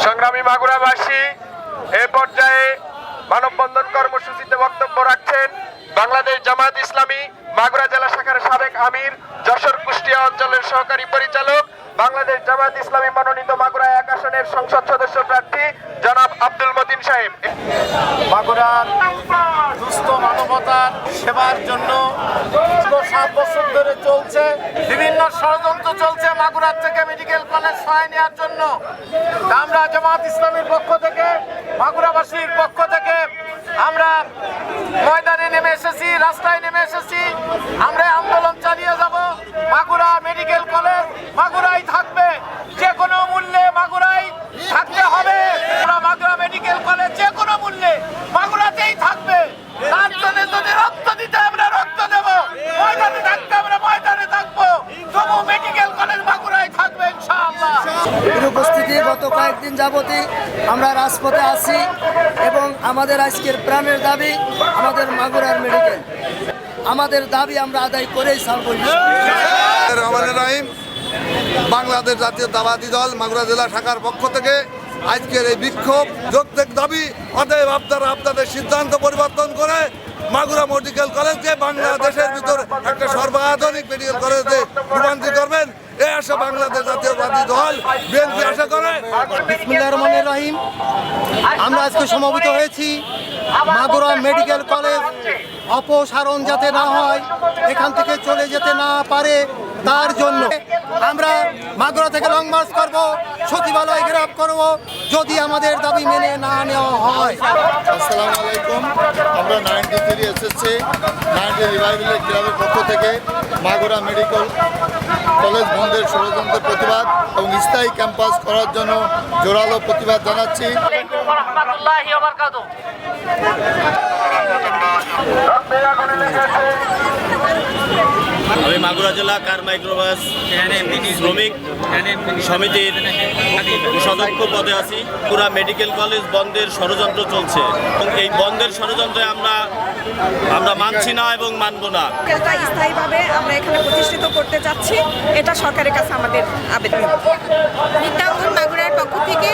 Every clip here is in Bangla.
সংগ্রামী মাগুরাবাসী এ পর্যায়ে মানববন্ধন কর্মসূচিতে বক্তব্য রাখছেন বাংলাদেশ জামায়াত ইসলামী মাগুরা জেলা শাখার সাবেক আমির, যশোর কুষ্টিয়া অঞ্চলের সহকারী পরিচালক, বাংলাদেশ জামায়াত ইসলামী মনোনীত মাগুরা 1 আসনের সংসদ সদস্য প্রার্থী জনাব আব্দুল মতিন সাহেব। মাগুরার দুস্থ মানবতার সেবার জন্য 7 বছর ধরে চলছে, বিভিন্ন ষড়যন্ত্র চলছে মাগুরার থেকে মেডিকেল কলেজ সহায় নেওয়ার জন্য। আমরা জামায়াত ইসলামীর পক্ষ থেকে, মাগুরাবাসীর পক্ষ থেকে আমরা ময়দানে নেমে এসেছি, রাস্তায় নেমে এসেছি। আমরা আন্দোলন চালিয়ে যাব। মাগুরা মেডিকেল কলেজ মাগুরাই থাকবে, যে কোনো মূল্যে মাগুরাই থাকতে হবে। মাগুরা মেডিকেল কলেজ যে কোনো মূল্যে মাগুরাতেই থাকবে। তার জন্য যদি রক্ত দিতে আমরা রক্ত দেব, ময়দানে থাকতে আমরা ময়দানে থাকবো, তবু মেডিকেল কলেজ মাগুরাই থাকবে ইনশাআল্লাহ। উপস্থিতি গত কয়েকদিন যাবতই আমরা রাজপথে আছি এবং আমাদের আজকের প্রাণের দাবি আমাদের মাগুরার মেডিকেল। আমাদের দাবি আমরা আদায় করেই ছাড়ব। বাংলাদেশ জাতীয়তাবাদী দল মাগুরা জেলা শাখার পক্ষ থেকে আজকের এই বিক্ষোভ যৌক্তিক দাবি, অতএব আপনারা আপনাদের সিদ্ধান্ত পরিবর্তন করে মাগুরা মেডিকেল কলেজকে বাংলাদেশের ভিতর একটা সর্বাধুনিক মেডিকেল কলেজে রূপান্তরিত করবেন। এই আশা বাংলাদেশ জাতীয়তাবাদী দল বিএনপি আশা করে। বিসমিল্লাহির রহমানির রহিম। আমরা আজকে সমবেত হয়েছি মাগুরা মেডিকেল কলেজ অপসারণ যাতে না হয়, এখান থেকে চলে যেতে না পারে, তার জন্য আমরা মাগুরা থেকে লং মার্চ করব, সচিবালয় ঘেরাও করব যদি আমাদের দাবি মেনে না নেওয়া হয়। আসসালামু আলাইকুম। আমরা 93 এসেছি 90 রিভাইভাল ক্লাবের পক্ষ থেকে মাগুরা মেডিকেল কলেজ বন্ধের ষড়যন্ত্রের প্রতিবাদ এবং স্থায়ী ক্যাম্পাস করার জন্য জোরালো প্রতিবাদ জানাচ্ছি। আমি মাগুরা জেলা কার মাইক্রোবাস শ্রমিক সমিতির সদস্য পদে আছি। পুরা মেডিকেল কলেজ বন্ধের ষড়যন্ত্র চলছে এবং এই বন্ধের ষড়যন্ত্রে আমরা মানছি না এবং মানব না। স্থায়ীভাবে আমরা এখানে প্রতিষ্ঠিত করতে চাচ্ছি, এটা সরকারের কাছে আমাদের আবেদন। নিত্যাঙ্গন মাগুরার পক্ষ থেকে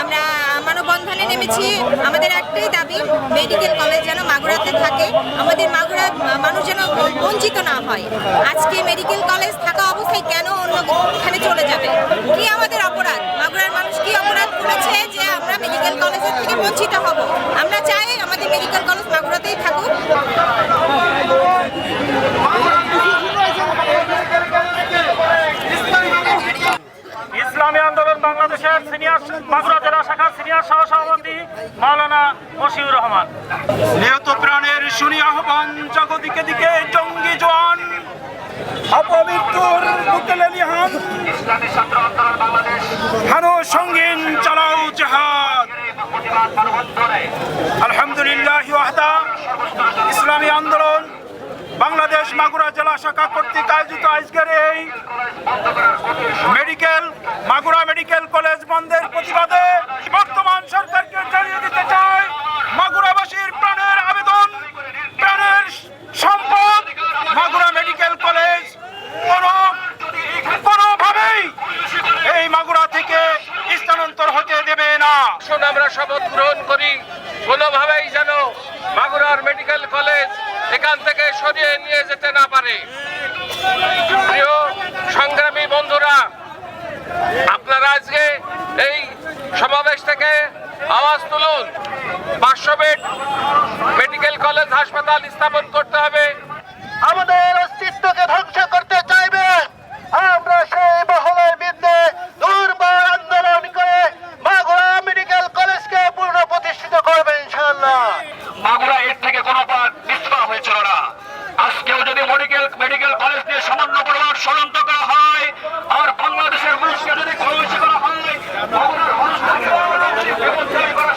আমরা মানববন্ধনে নেমেছি। আমাদের একটাই দাবি, মেডিকেল কলেজ যেন মাগুরাতে থাকে, আমাদের মাগুরার মানুষ যেন বঞ্চিত না হয়। আজকে মেডিকেল কলেজ থাকা অবস্থায় কেন অন্যখানে চলে যাবে? কি আমাদের অপরাধ? মাগুরার মানুষ কি অপরাধ করেছে যে আমরা মেডিকেল কলেজের থেকে বঞ্চিত হব? আমরা চাই আমাদের মেডিকেল কলেজ মাগুরাতেই থাকুক। ইসলামী আন্দোলন বাংলাদেশের সিনিয়র মাগুরা জেলা শাখার সিনিয়র সহসভাপতি মাওলানা মশিউর রহমান। নিহত প্রাণের শুনি আহ্বান, জগদিকে দিকে জঙ্গি জওয়ান, অপমৃত্যুর বুকে লেলিহান, হানো সঙ্গীন চালাও জাহাদ। আলহামদুলিল্লাহ ওয়াহদা। ইসলামী আন্দোলন বাংলাদেশ মাগুরা জেলা শাখা কর্তৃক আয়োজিত আজকের এই মাগুরা মেডিকেল কলেজ বন্ধের প্রতিবাদে বর্তমান সরকারকে জানিয়ে দিতে চাই, মাগুরাবাসীর প্রাণের আবেদন, প্রাণের সম্পদ মাগুরা মেডিকেল কলেজ কোনোভাবেই এই মাগুরা থেকে স্থানান্তর হতে দেবে না। আমরা শপথ গ্রহণ করি কোনোভাবেই যেন মাগুরার মেডিকেল কলেজ এখান থেকে সরিয়ে নিয়ে যেতে না পারে। প্রিয় সংগ্রামী বন্ধুরা, আপনারা আজকে এই সমাবেশ থেকে আওয়াজ তুলুন, 500 বেড মেডিকেল কলেজ হাসপাতাল স্থাপন করতে হবে। আমাদের অস্তিত্বকে ধ্বংস করতে চাইবে, আমরা সেই মহলের বিরুদ্ধে দুর্বার আন্দোলন করে মাগুরা মেডিকেল কলেজকে পূর্ণ প্রতিষ্ঠিত করবে ইনশাআল্লাহ। মাগুরা এর থেকে কোনো পিছপা হয়েছিল না। আজকেও যদি মেডিকেল কলেজ নিয়ে সামান্য পরিমাণ ষড়যন্ত্র করা হয় আর বাংলাদেশের মানুষকে যদি ক্ষয়িষ্ণু করা হয়, মাগুরার মানুষকে করা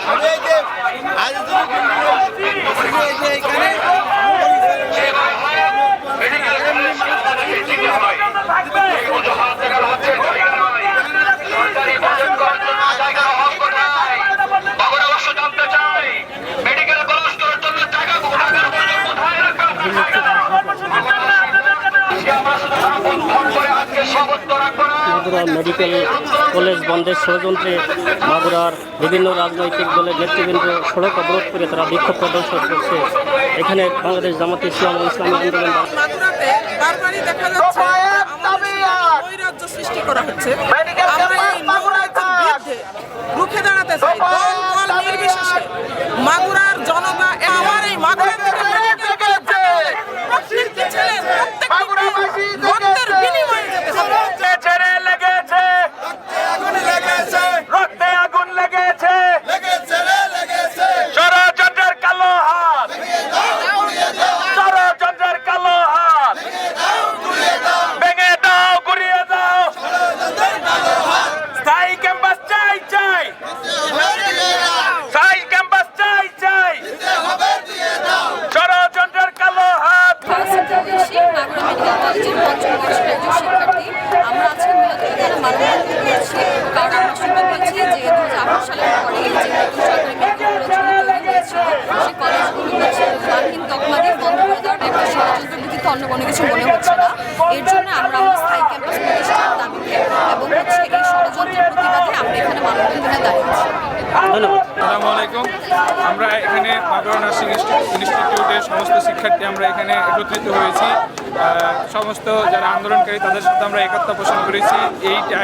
মাগুরা মেডিকেল কলেজ বন্ধের ষড়যন্ত্রে মাগুরার বিভিন্ন রাজনৈতিক দলের নেতৃবৃন্দ সড়ক অবরোধ করে তারা বিক্ষোভ প্রদর্শন করছে। এখানে বাংলাদেশ জামাত ইসলাম ও ইসলামী আন্দোলন মাগুরাতে বারবারই দেখা যাচ্ছে আমাদের নৈরাজ্য সৃষ্টি করা হচ্ছে। আমরা এই নৈরাজ্যের বিরুদ্ধে রুখে দাঁড়াতে চাই দল বল নির্বিশেষে। মাগুরার জনতা আমার এই মাগুরা থেকে মেডিকেল কলেজ যেতে হলে প্রত্যেকটি ছেলে প্রত্যেকটি রক্তের বিনিময়ে যেতে হবে। রক্তে আগুন লেগেছে ষড়যন্ত্রের কালো হাত ষড়যন্ত্রের কালো হাত ভেঙে দাও গুড়িয়ে দাও স্থায়ী ক্যাম্পাস চাই চাই স্থায়ী ক্যাম্পাস চাই চাই ষড়যন্ত্রের কালো হাত। মাগুরা মেডিকেল কলেজের পঞ্চম বর্ষের একজন শিক্ষার্থী। আমরা আজকে মূলত এখানে মানববন্ধন করেছি কারণ আমরা শুনতে পাচ্ছি যে 2018 সালের পরে যে নতুন সরকারি মেডিকেল কলেজগুলো তৈরি হয়েছিল সেই কলেজগুলো হচ্ছে মার্কিন তকমা দিয়ে বন্ধ করে দেওয়ার একটা ষড়যন্ত্র ব্যতীত অন্য কোনো কিছু মনে হচ্ছে না। এর জন্য আমরা আমাদের স্থায়ী ক্যাম্পাস প্রতিষ্ঠার দাবিতে এবং হচ্ছে এই ষড়যন্ত্রের প্রতিবাদে আমরা এখানে মানববন্ধনে দাঁড়িয়েছি। আসসালামু আলাইকুম। আমরা এখানে মাগুরা নার্সিং ইনস্টিটিউটের সমস্ত শিক্ষার্থী আমরা এখানে একত্রিত হয়েছি। সমস্ত যারা আন্দোলনকারী তাদের সাথে আমরা একতা পোষণ করেছি। এই